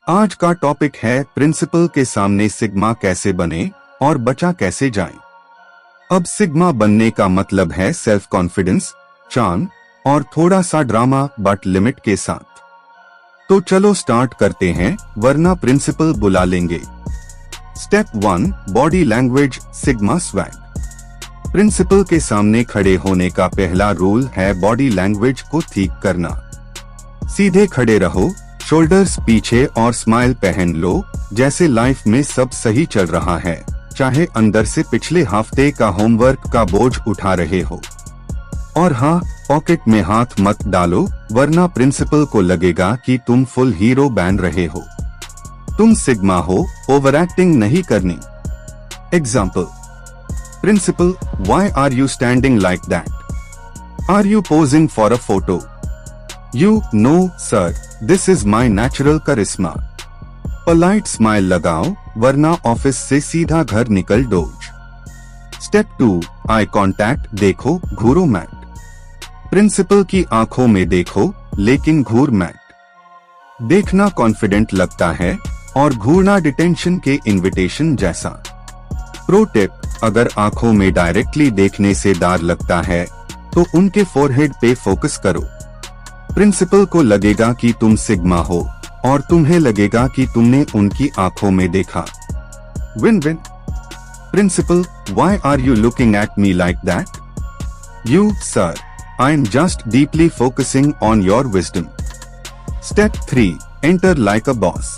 आज का टॉपिक है प्रिंसिपल के सामने सिग्मा कैसे बने और बचा कैसे जाए। अब सिग्मा बनने का मतलब है सेल्फ कॉन्फिडेंस, चार्म और थोड़ा सा ड्रामा बट लिमिट के साथ। तो चलो स्टार्ट करते हैं, वरना प्रिंसिपल बुला लेंगे। Step 1, body language sigma swag. Principal के सामने खड़े होने का पहला रूल है बॉडी लैंग्वेज को ठीक करना। सीधे खड़े रहो, शोल्डर्स पीछे और स्माइल पहन लो जैसे लाइफ में सब सही चल रहा है, चाहे अंदर से पिछले हफ्ते का होमवर्क का बोझ उठा रहे हो। और हाँ, पॉकेट में हाथ मत डालो, वरना प्रिंसिपल को लगेगा कि तुम फुल हीरो बन रहे हो। तुम सिग्मा हो, ओवर एक्टिंग नहीं करनी। Example, principal, why are you standing like that? Are you posing for a photo? You know, sir, this is my natural charisma. Polite smile लगाओ, वरना ऑफिस से सीधा घर निकल डोज। स्टेप 2, आई कॉन्टैक्ट देखो, घूरो mat. Principal की आंखों में देखो, लेकिन घूर मैट। देखना कॉन्फिडेंट लगता है और घूरना डिटेंशन के इनविटेशन जैसा। प्रो टिप, अगर आंखों में डायरेक्टली देखने से डर लगता है तो उनके फोरहेड पे फोकस करो। प्रिंसिपल को लगेगा कि तुम सिग्मा हो और तुम्हें लगेगा कि तुमने उनकी आंखों में देखा। Win win. Principal, why are you looking at me like that? You sir, I am just deeply focusing on your wisdom. Step 3, enter like a boss.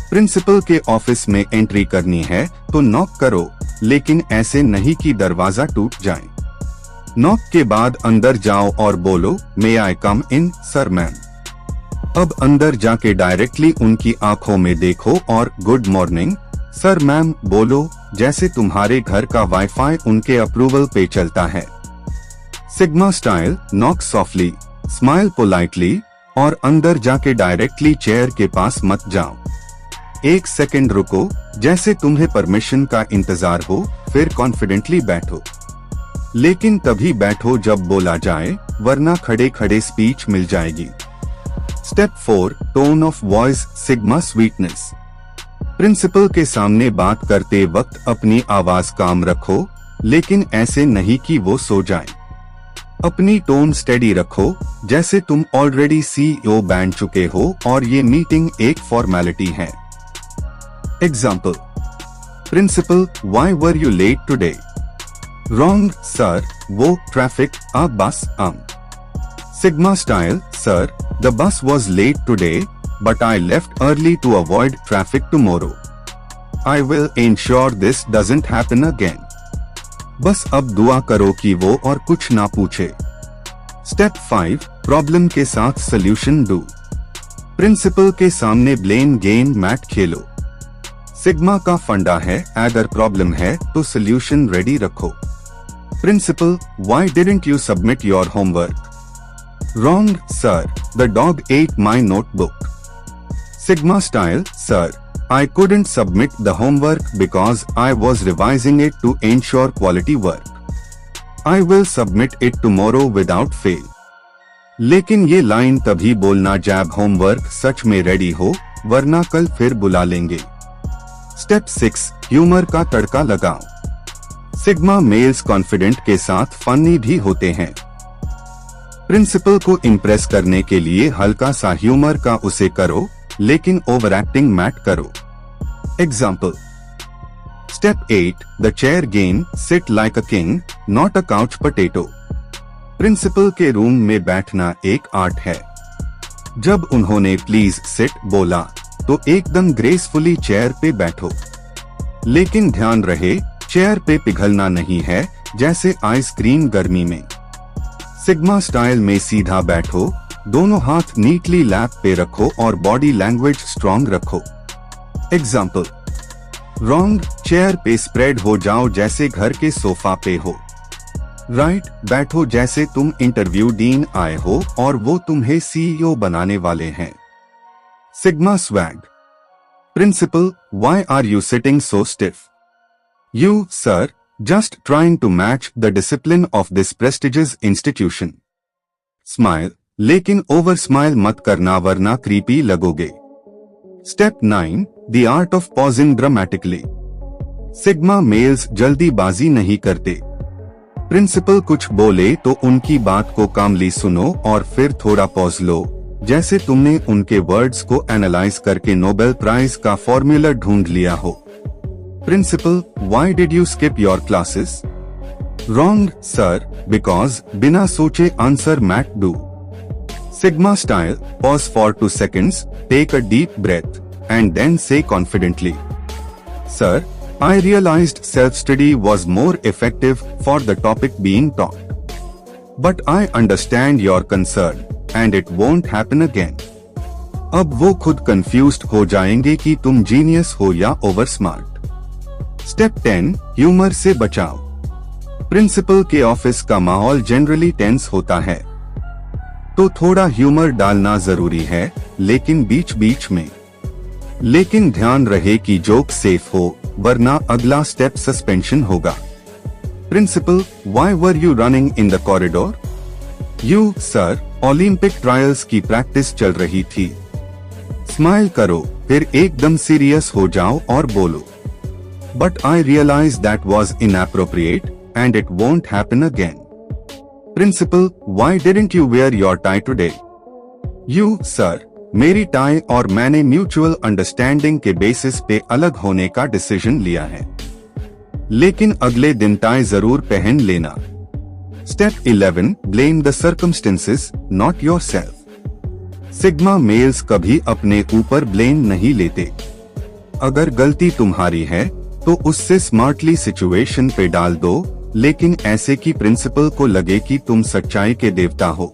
Principal के ऑफिस में एंट्री करनी है तो नॉक करो, लेकिन ऐसे नहीं कि दरवाजा टूट जाए। नॉक के बाद अंदर जाओ और बोलो, मे आई कम इन सर मैम। अब अंदर जाके डायरेक्टली उनकी आंखों में देखो और गुड मॉर्निंग सर मैम बोलो, जैसे तुम्हारे घर का वाईफाई उनके अप्रूवल पे चलता है। Sigma style, knock softly, smile politely और अंदर जाके डायरेक्टली चेयर के पास मत जाओ। 1 सेकेंड रुको, जैसे तुम्हें परमिशन का इंतजार हो, फिर कॉन्फिडेंटली बैठो। लेकिन तभी बैठो जब बोला जाए, वरना खड़े खड़े स्पीच मिल जाएगी। Step 4, tone of voice sigma sweetness. Principal के सामने बात करते वक्त अपनी आवाज काम रखो, लेकिन ऐसे नहीं कि वो सो जाए। अपनी टोन स्टेडी रखो, जैसे तुम ऑलरेडी CEO बन चुके हो और ये मीटिंग एक फॉर्मेलिटी है। Example, principal, why were you late today? Wrong, sir, वो traffic, a bus, Sigma style, sir, the bus was late today, but I left early to avoid traffic tomorrow. I will ensure this doesn't happen again. बस अब दुआ करो कि वो और कुछ ना पूछे। स्टेप 5, प्रॉब्लम के साथ सोल्यूशन दो। प्रिंसिपल के सामने ब्लेम गेम मैट खेलो। सिग्मा का फंडा है, अगर प्रॉब्लम है तो सोल्यूशन रेडी रखो। Principal, why didn't you submit your homework? Wrong, sir, the dog ate my notebook. Sigma style, sir, I couldn't submit the homework because I was revising it to ensure quality work. I will submit it tomorrow without fail. लेकिन ये line तभी बोलना जब homework सच में ready हो, वरना कल फिर बुला लेंगे। स्टेप 6, ह्यूमर का तड़का लगाओ। सिग्मा मेल्स कॉन्फिडेंट के साथ फनी भी होते हैं। प्रिंसिपल को इम्प्रेस करने के लिए हल्का सा ह्यूमर का उसे करो, लेकिन ओवर एक्टिंग मैट करो। Example, step 8, the chair game, sit like a king, not a couch potato. Principal के रूम में बैठना एक आर्ट है। जब उन्होंने प्लीज सिट बोला तो एकदम ग्रेसफुली चेयर पे बैठो, लेकिन ध्यान रहे चेयर पे पिघलना नहीं है, जैसे आइसक्रीम गर्मी में। सिग्मा स्टाइल में सीधा बैठो, दोनों हाथ नीटली लैप पे रखो और बॉडी लैंग्वेज स्ट्रॉन्ग रखो। एग्जाम्पल, रॉन्ग, चेयर पे स्प्रेड हो जाओ जैसे घर के सोफा पे हो। राइट, बैठो जैसे तुम इंटरव्यू डीन आए हो और वो तुम्हें CEO बनाने वाले हैं। Sigma swag. Principal, why are you sitting so stiff? You, sir, just trying to match the discipline of this prestigious institution. Smile, लेकिन ओवर स्माइल मत करना वरना क्रीपी लगोगे। Step 9. The art of pausing dramatically. Sigma males जल्दीबाजी नहीं करते। Principal कुछ बोले तो उनकी बात को कामली सुनो और फिर थोड़ा पॉज लो, जैसे तुमने उनके वर्ड्स को एनालाइज करके नोबेल प्राइज का फॉर्मूला ढूंढ लिया हो। Principal, why did you skip your classes? Wrong sir, because बिना सोचे आंसर मैट डू। Sigma style, pause for 2 seconds, take a deep breath and then say confidently, Sir, I realized self-study was more effective for the topic being taught. But I understand your concern and it won't happen again. अब वो खुद confused हो जाएंगे कि तुम genius हो या over smart. Step 10. Humour से बचाओ। प्रिंसिपल के ऑफिस का माहौल जनरली टेंस होता है, तो थोड़ा ह्यूमर डालना जरूरी है, लेकिन बीच बीच में। लेकिन ध्यान रहे कि जोक सेफ हो, वरना अगला स्टेप सस्पेंशन होगा। Principal, why were you running in the corridor? You sir, Olympic trials की प्रैक्टिस चल रही थी। स्माइल करो, फिर एकदम सीरियस हो जाओ और बोलो, but I realize that was inappropriate and it won't happen again. Principal, why didn't you wear your tie today? You sir, मेरी टाई और मैंने म्यूचुअल अंडरस्टैंडिंग के बेसिस पे अलग होने का डिसीजन लिया है, लेकिन अगले दिन टाई जरूर पहन लेना। Step 11. Blame the circumstances, not yourself. Sigma males कभी अपने ऊपर ब्लेम नहीं लेते। अगर गलती तुम्हारी है तो उससे स्मार्टली सिचुएशन पे डाल दो, लेकिन ऐसे कि प्रिंसिपल को लगे कि तुम सच्चाई के देवता हो।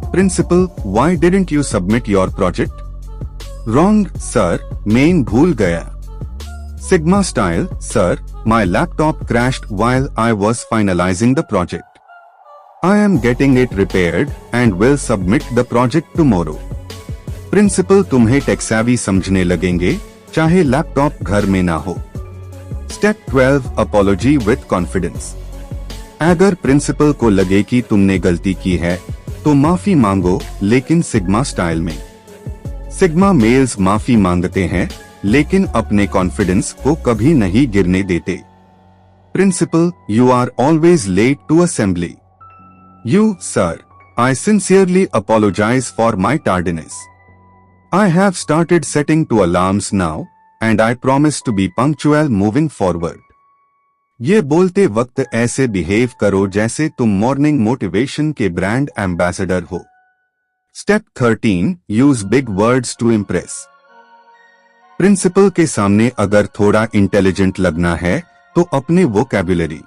Principal, why didn't you submit your project? Wrong sir, मेन भूल गया। Sigma style, sir, my laptop crashed while I was finalizing the project. I am getting it repaired and will submit the project tomorrow. Principal तुम्हें tech savvy समझने लगेंगे, चाहे laptop घर में ना हो। स्टेप 12. Apology with confidence. अगर प्रिंसिपल को लगे कि तुमने गलती की है तो माफी मांगो, लेकिन सिग्मा स्टाइल में। सिग्मा मेल्स माफी मांगते हैं, लेकिन अपने कॉन्फिडेंस को कभी नहीं गिरने देते। Principal, you are always late to assembly. You sir, I sincerely apologize for my tardiness. I have started setting two alarms now and I promise to be punctual moving forward. ये बोलते वक्त ऐसे behave करो जैसे तुम morning motivation के brand ambassador हो। Step 13. Use big words to impress. Principal के सामने अगर थोड़ा इंटेलिजेंट लगना है तो अपने वोकैबुलरी।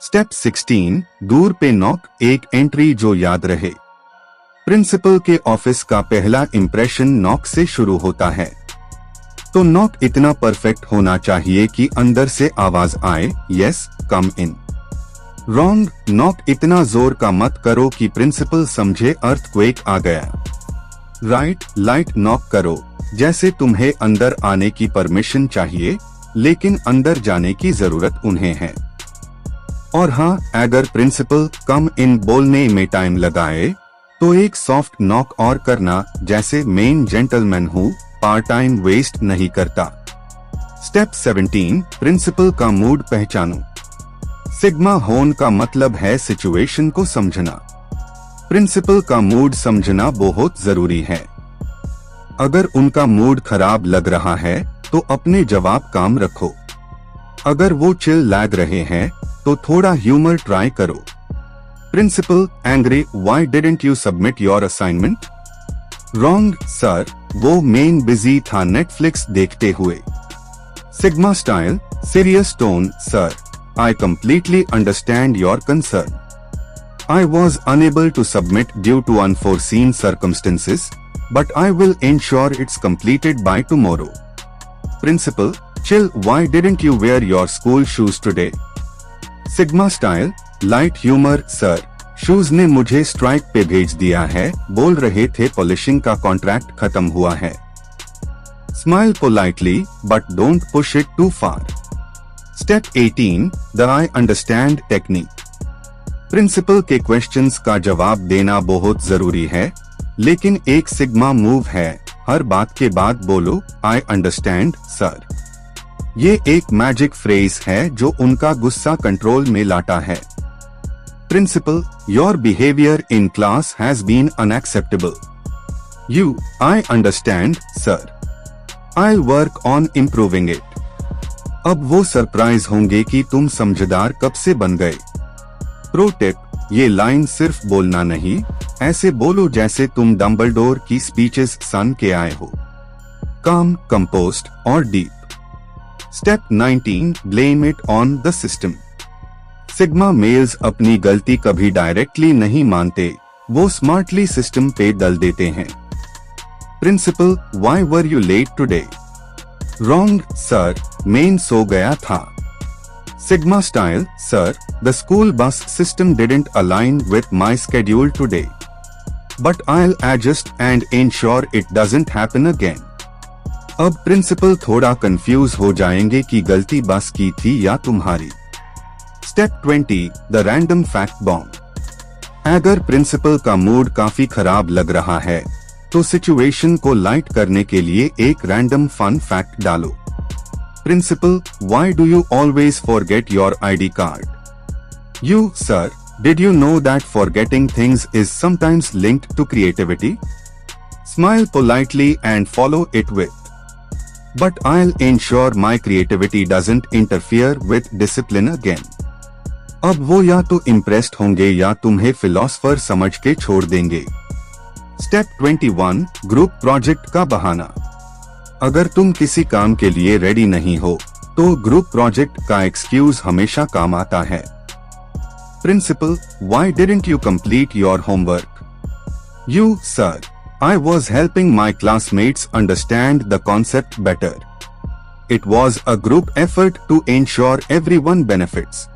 स्टेप 16. दूर पे नॉक, एक एंट्री जो याद रहे। प्रिंसिपल के ऑफिस का पहला इंप्रेशन नॉक से शुरू होता है, तो नॉक इतना परफेक्ट होना चाहिए कि अंदर से आवाज आए, यस कम इन। रॉन्ग, नॉक इतना जोर का मत करो कि प्रिंसिपल समझे अर्थक्वेक आ गया। राइट, लाइट नॉक करो, जैसे तुम्हें अंदर आने की परमिशन चाहिए, लेकिन अंदर जाने की जरूरत उन्हें है। और हाँ, अगर प्रिंसिपल कम इन बोलने में टाइम लगाए तो एक सॉफ्ट नॉक और करना, जैसे मेन जेंटलमैन हूँ, पार्ट टाइम वेस्ट नहीं करता। स्टेप 17. प्रिंसिपल का मूड पहचानो। सिग्मा होन का मतलब है सिचुएशन को समझना। प्रिंसिपल का मूड समझना बहुत जरूरी है। अगर उनका मूड खराब लग रहा है तो अपने जवाब काम रखो। अगर वो चिल लग रहे हैं तो थोड़ा ह्यूमर ट्राई करो। Principal, angry, why didn't you submit your assignment? Wrong sir, वो मेन बिजी था नेटफ्लिक्स देखते हुए। Sigma style, serious tone, sir, I completely understand your concern. I was unable to submit due to unforeseen circumstances, but I will ensure it's completed by tomorrow. Principal, chill, why didn't you wear your school shoes today? Sigma style, light humor, sir. Shoes ने मुझे strike पे भेज दिया है, बोल रहे थे polishing का कॉन्ट्रैक्ट खत्म हुआ है। Smile politely, but don't push it too far. Step 18, the I understand technique. Principal के क्वेश्चंस का जवाब देना बहुत जरूरी है, लेकिन एक सिग्मा मूव है, हर बात के बाद बोलो आई अंडरस्टैंड सर। ये एक मैजिक फ्रेज है जो उनका गुस्सा कंट्रोल में लाता है। Principal, your behaviour in class has been unacceptable. You, I understand sir, I work on improving it. अब वो सरप्राइज होंगे कि तुम समझदार कब से बन गए। प्रो टिप, ये लाइन सिर्फ बोलना नहीं, ऐसे बोलो जैसे तुम डम्बलडोर की स्पीचेस सुन के आए हो। काम, कंपोस्ट और deep. Step 19, blame it on the system. Sigma males अपनी गलती कभी डायरेक्टली नहीं मानते, वो स्मार्टली सिस्टम पे डल देते हैं। Principal, why were you late today? Wrong sir, मेन सो गया था। Sigma style, sir, the school bus system didn't align with my schedule today, but I'll adjust and ensure it doesn't happen again। अब principal थोड़ा confuse हो जाएंगे कि गलती बस की थी या तुम्हारी। Step 20, the random fact bomb. अगर प्रिंसिपल का मूड काफी खराब लग रहा है तो सिचुएशन को लाइट करने के लिए एक रैंडम फन फैक्ट डालो। Principal, why do you always forget your ID card? You, sir, did you know that forgetting things is sometimes linked to creativity? Smile politely and follow it with, but I'll ensure my creativity doesn't interfere with discipline again। अब वो या तो impressed होंगे या तुम्हें philosopher समझ के छोड़ देंगे। स्टेप 21, ग्रुप प्रोजेक्ट का बहाना। अगर तुम किसी काम के लिए रेडी नहीं हो तो ग्रुप प्रोजेक्ट का एक्सक्यूज हमेशा काम आता है। Principal, why didn't you complete your homework? You, sir, I was helping my classmates understand the concept better। It was a group effort to ensure everyone benefits।